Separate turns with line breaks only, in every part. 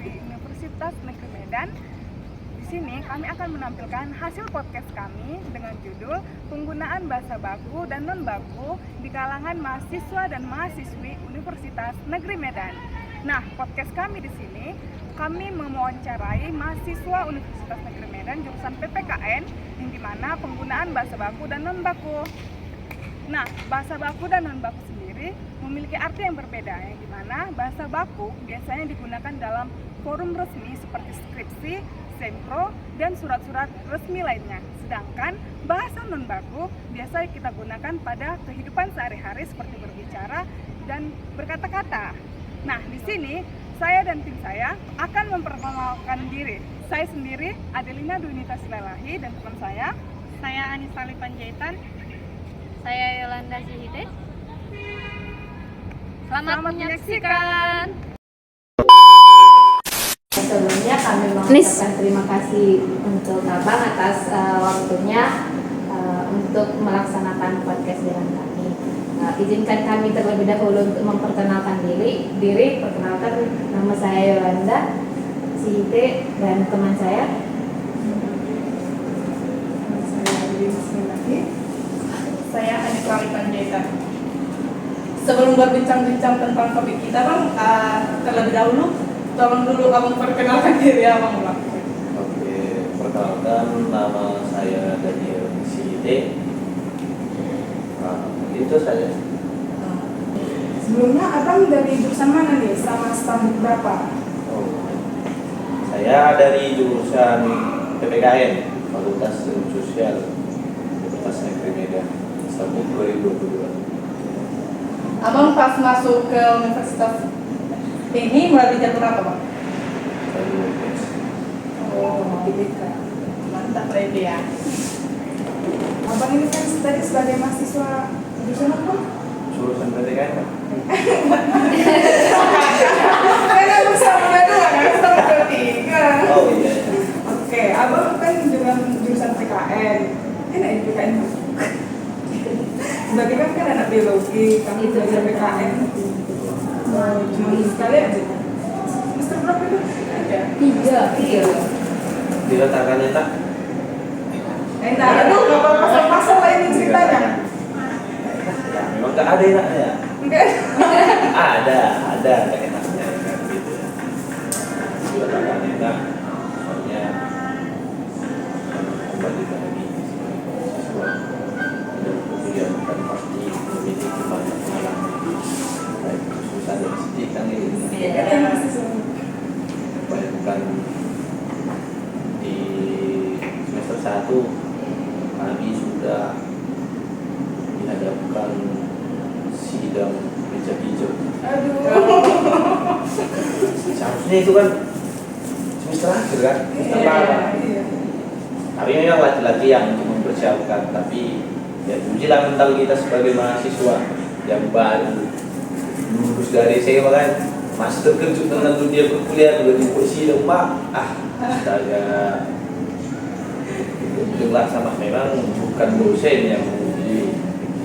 di Universitas Negeri Medan. Di sini kami akan menampilkan hasil podcast kami dengan judul Penggunaan Bahasa Baku dan Non-Baku di kalangan mahasiswa dan mahasiswi Universitas Negeri Medan. Nah, podcast kami di sini kami mewawancarai mahasiswa Universitas Negeri Medan jurusan PPKN yang dimana penggunaan bahasa baku dan non-baku. Nah, bahasa baku dan non-baku sendiri memiliki arti yang berbeda, yang dimana bahasa baku biasanya digunakan dalam forum resmi seperti skripsi, sempro, dan surat-surat resmi lainnya. Sedangkan bahasa non-baku biasa kita gunakan pada kehidupan sehari-hari seperti berbicara dan berkata-kata. Nah, di sini saya dan tim saya akan memperkenalkan diri. Saya sendiri Adelina Dunita Silalahi dan teman saya
Anissa Panjaitan. Saya Yolanda Zihide. Selamat menyaksikan.
Sebelumnya kami mengucapkan terima kasih untuk Abang atas waktunya untuk melaksanakan podcast dengan kami. Izinkan kami terlebih dahulu untuk memperkenalkan diri. Perkenalkan, nama saya Yolanda Zihide dan teman saya.
Saya Anissa Panjaitan. Sebelum berbincang-bincang tentang topik kita, Bang, terlebih dahulu tolong dulu kamu perkenalkan diri Abang, Bang.
Oke, perkenalkan, nama saya Daniel Side. Itu saja.
Sebelumnya Abang dari jurusan mana nih? Sama standar berapa?
Saya dari jurusan PPKN, Fakultas Ilmu Sosial, Universitas Negeri Medan, tahun 2022.
Abang pas masuk ke universitas ini mulai jalur apa, Bang? Mantap berarti ya.
Abang ini kan tadi sebagai mahasiswa jurusan apa?
Jurusan PPKN, Pak?
Karena bersama dua, kan sama bertiga.
Oh iya.
Oke, Abang kan jurusan PKN. Enak ya PKN? Berarti kan anak biologi, kami belajar PKN. Cuma sekali aja. Semester berapa itu? Ada.
3.
Diletakkannya tak?
Enak, aduh gak pasal-pasal lah ini ceritanya.
Ya, memang nggak ada enaknya.
Enggak.
Ada enaknya kan gitu. Diletakkannya tak? Soalnya kembali lagi siswa dan kemudian kan pasti memiliki banyak pengalaman, baik susah dan sedih kan ini. Bayangkan di semester 1 kami sudah dihadapkan sidang meja hijau.
Aduh.
Seharusnya itu kan semester akhir kan, semester lama.
Iya.
Tapi memang laki-laki yang untuk mempersiapkan, tapi ya ujilah mental kita sebagai mahasiswa yang baru lulus dari SMA kan, masih terkejut tentang dunia berkuliah, udah di sidang Pak. Astaga. Jelas sama memang bukan dosen yang menguji,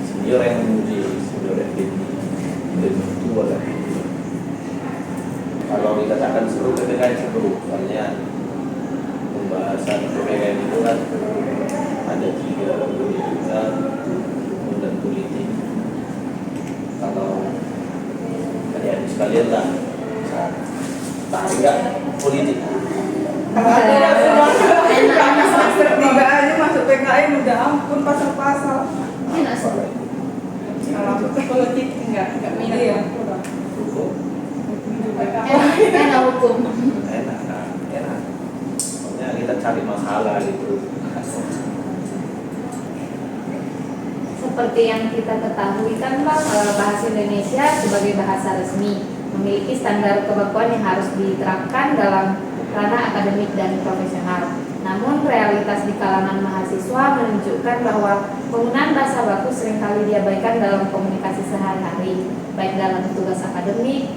senior yang menguji, senior yang lebih tua kan. Kalau dikatakan seru, PPKN seru, soalnya pembahasan PPKN itu kan ada 3, pendidikan, hukum dan politik. Kalau adik-adik sekalian lah, tahu nggak politik?
Karena semester 3 aja masuk PKN udah ampun pasal-pasal.
Enak sih.
Kalau politik enggak minat.
Iya.
Hukum
Enak hukum.
enak. Soalnya kita cari masalah gitu.
Seperti yang kita ketahui kan Bang, bahasa Indonesia sebagai bahasa resmi memiliki standar kebakuan yang harus diterapkan dalam ranah akademik dan profesional. Namun realitas di kalangan mahasiswa menunjukkan bahwa penggunaan bahasa baku seringkali diabaikan dalam komunikasi sehari-hari, baik dalam tugas akademik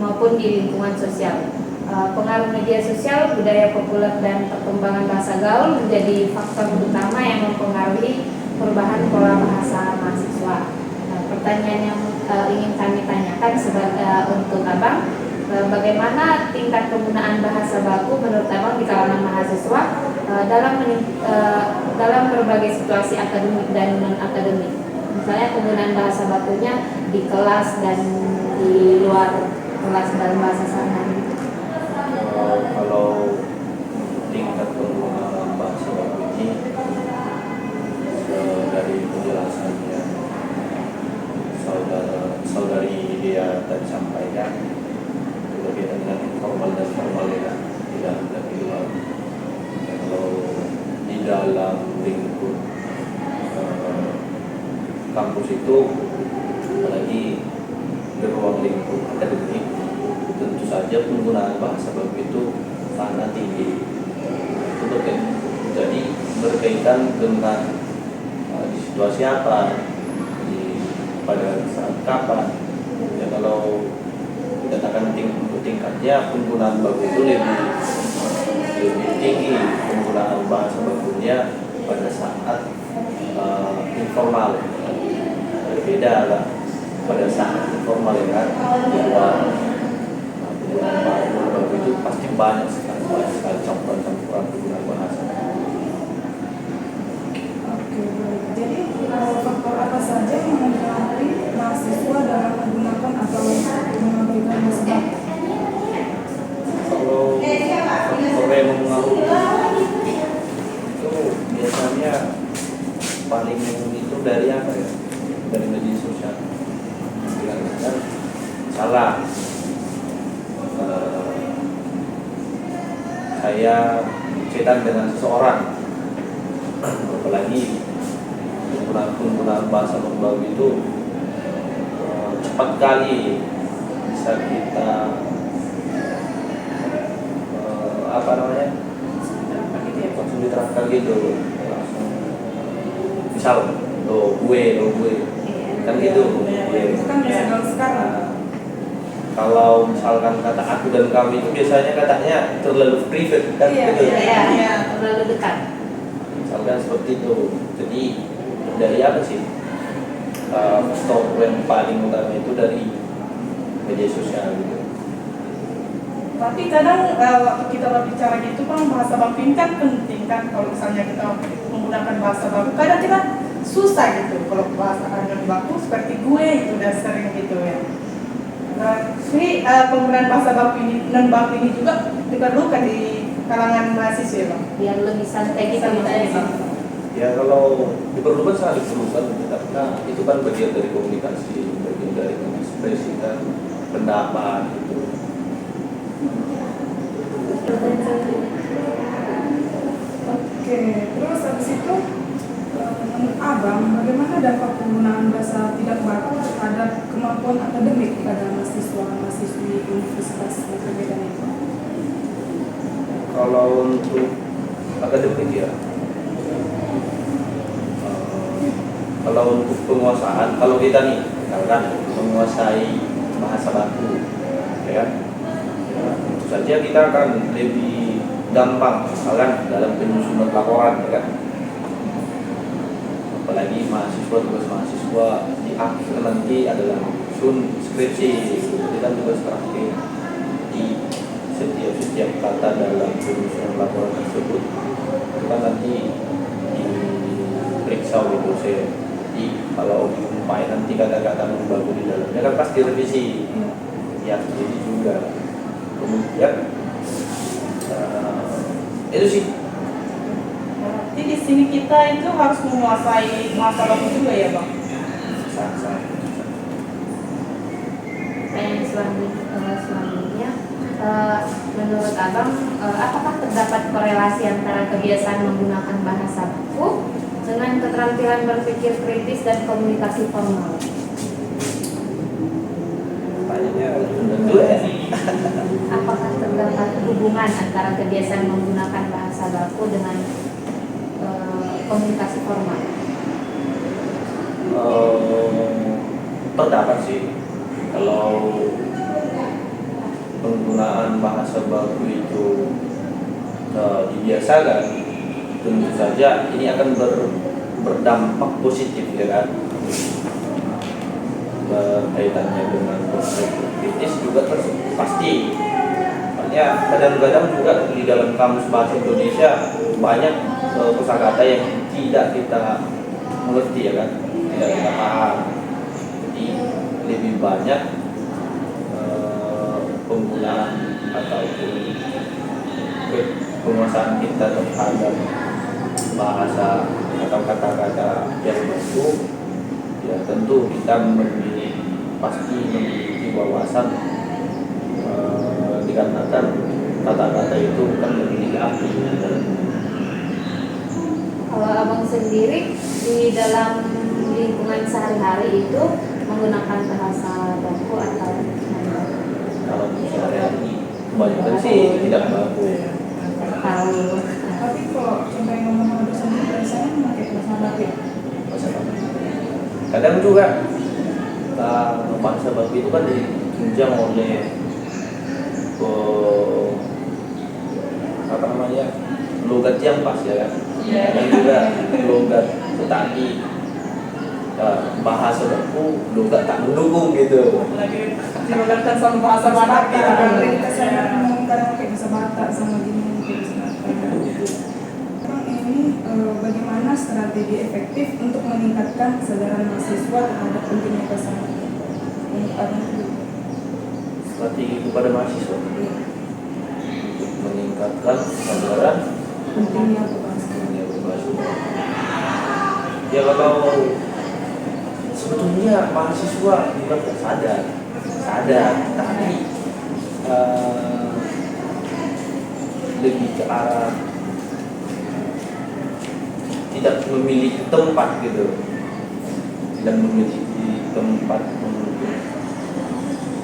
maupun di lingkungan sosial. Pengaruh media sosial, budaya populer, dan perkembangan bahasa gaul menjadi faktor utama yang mempengaruhi perubahan pola bahasa mahasiswa. Pertanyaan yang ingin kami tanyakan untuk Abang, Bagaimana tingkat penggunaan bahasa baku menurut Abang di kalangan mahasiswa dalam berbagai situasi akademik dan non akademik? Misalnya penggunaan bahasa bakunya di kelas dan di luar kelas dalam bahasa sehari-hari.
Kalau tingkat penggunaan bahasa baku ini dari penjelasannya saudari dia tadi sampaikan berbeda dengan informal dan formal ya, di dalam dan di luar. Kalau di dalam lingkup kampus itu, apalagi di ruang lingkup akademik, tentu saja penggunaan bahasa baku itu sangat tinggi. Itu jadi berkaitan dengan di situasi apa, pada saat kapan. Ya kalau dikatakan untuk tingkatnya penggunaan baku itu lebih tinggi penggunaan bahasa bakunya pada saat informal. Berbeda lah pada saat informal ya kan, bahwa penggunaan baku itu pasti banyak sekali campuran penggunaan bahasa.
Oke, baik. Jadi faktor apa saja yang mempengaruhi mahasiswa dalam menggunakan atau mengabaikan bahasa baku?
Kalau faktor yang mempengaruhi itu biasanya paling itu dari apa ya? Dari media sosial. Kan salah. Saya cetak dengan seseorang, apalagi penggunaan bahasa baku itu cepat kali bisa kita langsung diterapkan gitu, langsung misal lo gue kan gitu.
Itu kan biasa kalau sekarang.
Kalau misalkan kata aku dan kamu itu biasanya katanya terlalu private kan gitu.
Iya, terlalu dekat.
Misalkan seperti itu. Jadi dari apa sih? Faktor yang paling utama itu dari media sosial gitu.
Tapi kadang waktu kita berbicara gitu kan bahasa baku ini kan penting kan, kalau misalnya kita menggunakan bahasa baku kadang kita susah gitu kalau bahasa non baku seperti gue itu udah sering gitu ya. Jadi penggunaan bahasa baku ini non baku ini juga diperlukan di kalangan mahasiswa Bang.
Biar lebih santai gitu
Santai,
maksudnya.
Bang.
Ya kalau diperlukan sangat diperlukan karena itu kan bagian dari komunikasi, bagian dari mengekspresikan pendapat itu.
Oke, terus habis itu menurut Abang, bagaimana dampak penggunaan bahasa tidak baku terhadap kemampuan akademik pada mahasiswa-mahasiswi Universitas Negeri Medan itu?
Kalau untuk akademik ya, kalau untuk penguasaan, kalau kita nih misalkan menguasai bahasa baku, ya kan, ya, tentu saja kita akan lebih gampang misalkan dalam penyusunan laporan, ya kan. Apalagi mahasiswa, tugas mahasiswa di akhir nanti adalah menyusun skripsi, itu kan tugas terakhir. Di setiap kata dalam penyusunan laporan tersebut itu kan nanti diperiksa oleh dosen. Jadi kalau diumpai nanti kata-kata non baku di dalamnya kan pasti revisi. Ya, jadi juga kemudian itu sih.
Jadi di sini kita itu harus menguasai bahasa baku juga ya Bang.
Sangat.
Pertanyaan selanjutnya, menurut Abang, apakah terdapat korelasi antara kebiasaan menggunakan bahasa baku dengan keterampilan berpikir kritis dan komunikasi formal?
Pertanyaannya tentu ya.
Apakah terdapat hubungan antara kebiasaan menggunakan bahasa baku dengan komunikasi formal?
Terdapat sih. Kalau penggunaan bahasa baku itu dibiasakan, tentu saja ini akan berdampak positif ya kan, berkaitannya dengan kritis juga pasti. Makanya kadang-kadang juga di dalam kamus bahasa Indonesia banyak kosakata yang tidak kita mengerti ya kan, tidak kita paham. Jadi lebih banyak penggunaan atau penguasaan kita terhadap bahasa atau kata-kata yang baku, ya tentu kita pasti memiliki wawasan dikarenakan kata-kata itu kan memiliki arti.
Kalau abang sendiri di dalam lingkungan sehari-hari itu menggunakan bahasa baku atau gimana?
Kalau sehari-hari kebanyakan sih tidak baku.
Tahu.
Tapi kalau sampai ngomong sama dosen biasanya pakai bahasa baku.
Bahasa baku. Kadang juga bahasa baku itu kan ditunjang oleh apa namanya, logat yang pas ya kan. Dan juga logat petani, bahasa baku logat tak mendukung gitu.
Lagi dilogatkan sama bahasa Batak gitu kan. Saya ngomong kadang pakai bahasa Batak sama gini Bang, ini bagaimana strategi efektif untuk meningkatkan kesadaran mahasiswa terhadap pentingnya bahasa Baku? Menurut Abang itu
Strategi kepada mahasiswa untuk meningkatkan kesadaran
pentingnya bahasa Baku.
dunia berbahasa. Ya kalau sebetulnya mahasiswa bukan tak sadar, tapi lebih ke arah tidak memiliki tempat gitu, tidak memiliki tempat untuk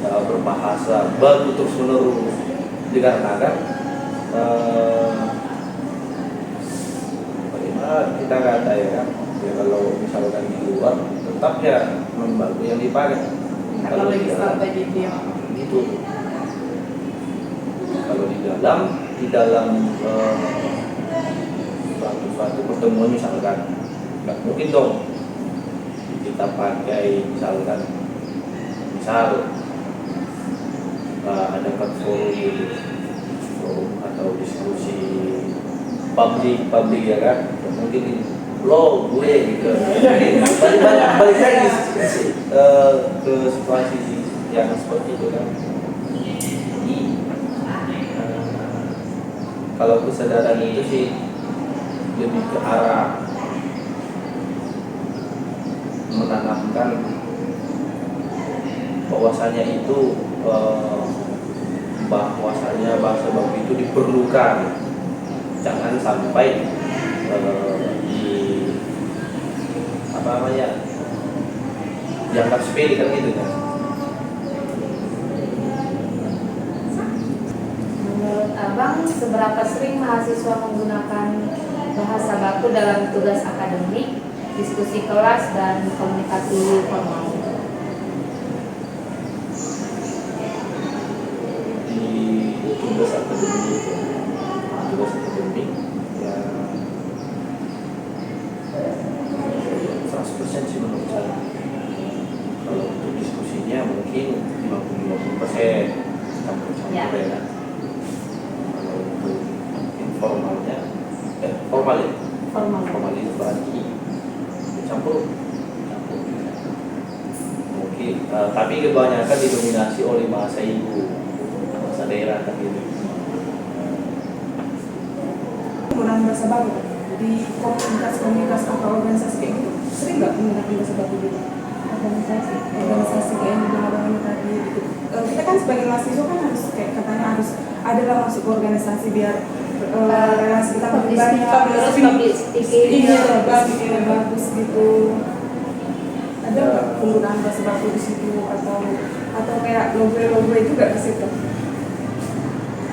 berbahasa baru terus menerus, dikarenakan bagaimana kita kata ya kan, ya kalau misalkan di luar tetap ya membaku yang dipakai.
Kalau lagi strategi dia
itu kalau di dalam suatu pertemuan misalkan nggak mungkin dong kita pakai misalkan ada forum atau diskusi publik ya kan, mungkin lo gue gitu balik lagi ke situasi yang seperti itu kan. Jadi kalau kesadaran itu sih lebih ke arah menanamkan bahwasanya itu bahwasanya bahasa baku itu diperlukan, jangan sampai apa namanya dianggap sepele kan gitu kan.
Menurut abang, seberapa sering mahasiswa menggunakan bahasa baku dalam tugas akademik, diskusi kelas, dan komunikasi formal?
Di tugas akademik ya 100% sih menurut saya. Kalau untuk diskusinya mungkin 50-50% campur-campur
Ya.
ya kan. Kalau untuk informalnya formal itu berarti campur mungkin, tapi kebanyakan didominasi oleh bahasa ibu, bahasa daerah kan gitu.
penggunaan bahasa baku di komunitas atau organisasi kayak gitu sering nggak menggunakan bahasa baku gitu? organisasi kayak yang dibilang abang ini tadi gitu. Kita kan sebagai mahasiswa kan harus kayak katanya harus adalah masuk ke organisasi biar relasi kita
Publiknya,
bagus,
speaking-nya
bagus gitu. Ada nggak penggunaan bahasa baku di situ atau kayak logo juga di situ?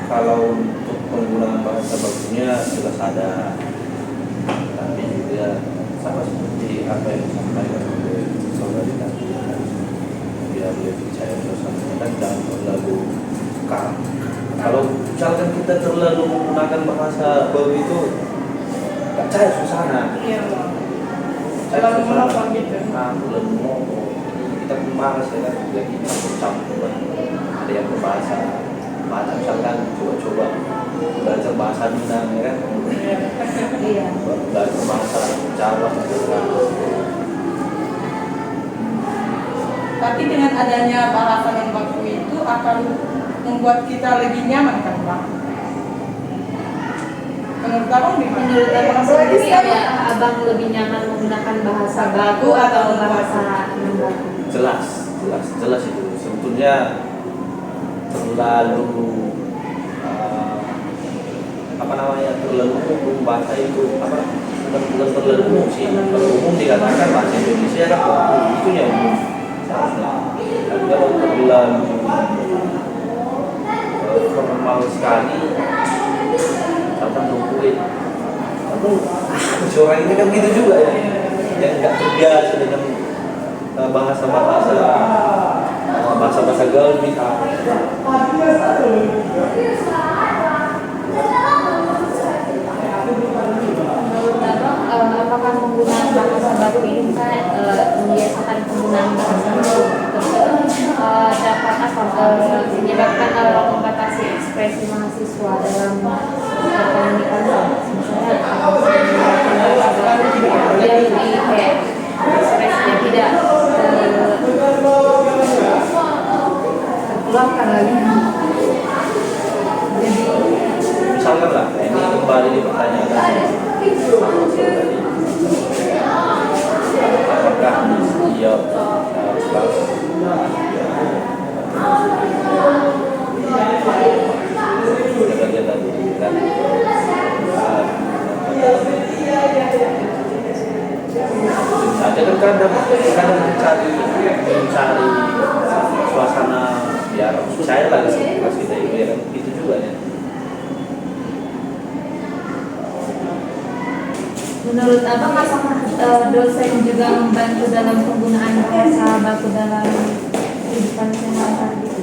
Kalau untuk penggunaan bahasa bakunya jelas ada, tapi juga sama seperti apa yang disampaikan oleh saudari tadi, biar lebih cair suasana kan, jangan terlalu kaku. Kalau misalkan kita terlalu menggunakan bahasa baku itu nggak cair suasana.
Iya, terlalu monotone gitu.
Terlalu monotone. kita pun malas ya kan, jadi campur-campur. Ada yang berbahasa misalkan coba-coba belajar bahasa Minang ya kan,
Iya.
belajar bahasa Jawa gitu kan.
Tapi dengan adanya bahasa yang baku itu akan membuat kita lebih nyaman kan Bang? Menurut abang gimana?
Menurut abang
Apalagi
sendiri,
saya
abang lebih nyaman menggunakan bahasa
Baku
baku
atau
atau bahasa non baku?
Jelas itu sebetulnya terlalu terlalu umum bahasa itu bukan terlalu umum sih. Kalau umum dikatakan bahasa Indonesia kan itu yang umum. Tapi kalau terlalu formal sekali, misalkan lumpuhin. Kamu orang ini kan gitu juga ya, yang nggak terbiasa dengan bahasa gaul misalnya.
Apakah penggunaan bahasa baku ini membiasakan penggunaan bahasa baku dapat menyebabkan membatasi ekspresi mahasiswa dalam komunikasi, misalnya dia lebih kayak ekspresinya tidak terkeluarkan lagi. Jadi
Misalkan lah, ini kembali dipertanyakan apakah dia ada kan kadang mencari suasana biar percaya lah kelas kita itu ya kan, itu juga ya.
menurut abang apakah dosen juga membantu dalam penggunaan bahasa baku dalam kehidupan sehari-hari?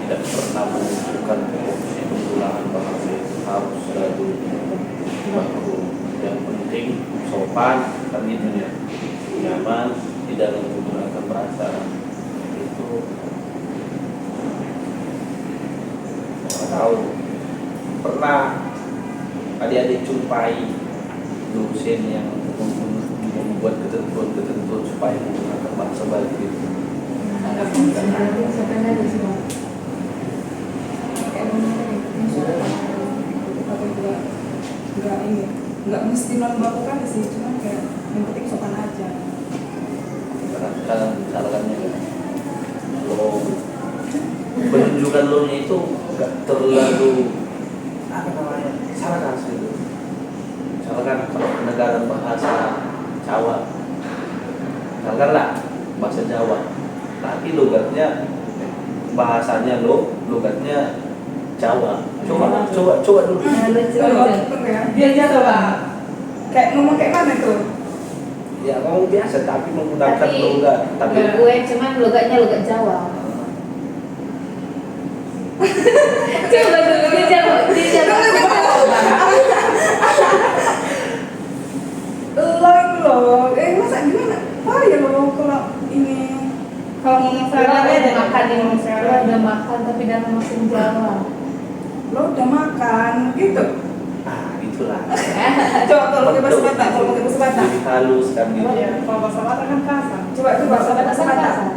Tidak pernah menunjukkan penggunaan bahasa itu harus selalu baku. Yang penting sopan kan gitu ya, nyaman, tidak menggunakan bahasa itu. Tahu pernah adik-adik jumpai dosen yang membuat ketentuan supaya menggunakan bahasa baku itu?
nggak mesti non baku kan sih, cuma kayak yang penting sopan aja.
Kadang misalkannya kalau penunjukan lo itu nggak terlalu sarkas gitu. Misalkan penegaran bahasa Jawa, misalkan lah bahasa Jawa, tapi logatnya bahasanya logatnya Jawa. Coba dulu.
Dia jatuh Bang. Kayak ngomong kayak mana tuh?
Ya ngomong biasa tapi menggunakan logat. Tapi
gue cuman logatnya logat Jawa. Coba dulu dia Jawa.
Masa gimana? Ya lo kalau ini kalau ngomong sehari-hari ada
makan
ngomong
lo
sehari-hari.
udah makan tapi dalam bahasa Jawa.
Lo udah makan gitu.
itulah.
Coba kalau pakai bahasa Batak, kalau pakai bahasa Batak.
Lebih halus kan gitu.
Iya, kalau bahasa Batak kan kasar. Coba itu bahasa
Bahasa
Batak.
Batak.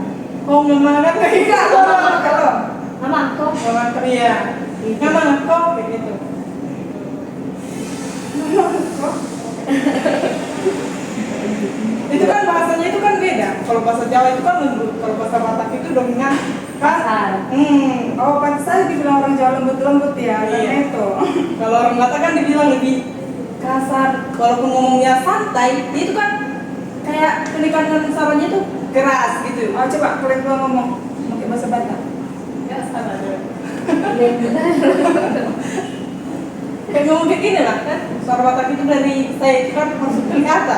Oh, ngemangat kayak gitu. Kalau
Mama kok
ngemangat iya. Ngemangat kok kayak gitu. Itu kan bahasanya itu kan beda. Kalau bahasa Jawa itu kan lembut, kalau bahasa Batak itu dominan
kasar.
Oh, pantas dibilang orang Jawa lembut-lembut ya, karena itu. Kalau orang Batak kan dibilang lebih kasar. Walaupun ngomongnya santai, itu kan kayak penekanan suaranya itu keras gitu. Oh, coba kalian gua ngomong pakai bahasa Batak. Enggak salah deh. Kayak ngomong kayak gini lah kan. Suara Batak itu dari saya itu kan masuk ke kata.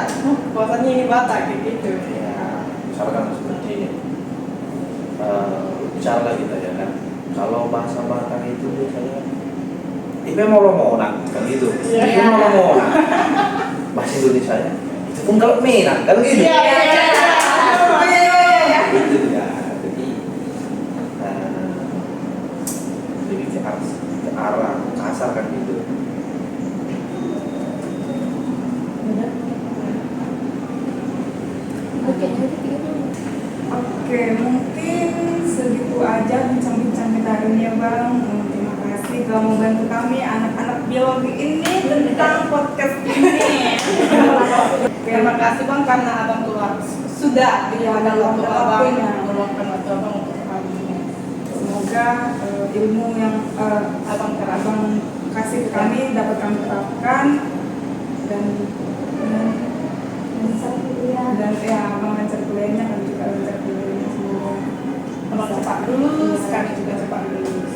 Bahasanya ini Batak kayak gitu.
Ya, misalkan seperti bicara kita ya kan. Kalau bahasa Batak itu biasanya tipe molo-molan kan gitu. Itu molo-molan. Bahasa Indonesia nya itu pun kalau Minang kan gitu.
Iya.
Itu ya. Jadi lebih ke arah kasar kan gitu.
Oke, mungkin segitu aja bincang-bincang kita hari ini ya Bang. Terima kasih telah membantu kami anak-anak biologi ini tentang podcast ini.
Terima kasih Bang karena Abang sudah ada waktu Abang meluangkan waktu Abang untuk kami.
Semoga ilmu yang abang kasih ke kami dapat kami terapkan dan abang lancar kuliahnya kami juga lancar kuliahnya semoga
Abang cepat lulus, kami juga cepat lulus.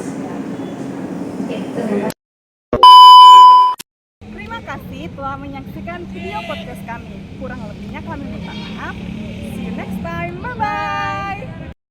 Terima kasih telah menyaksikan video podcast kami. Kurang lebihnya kami minta maaf. See you next time. Bye bye.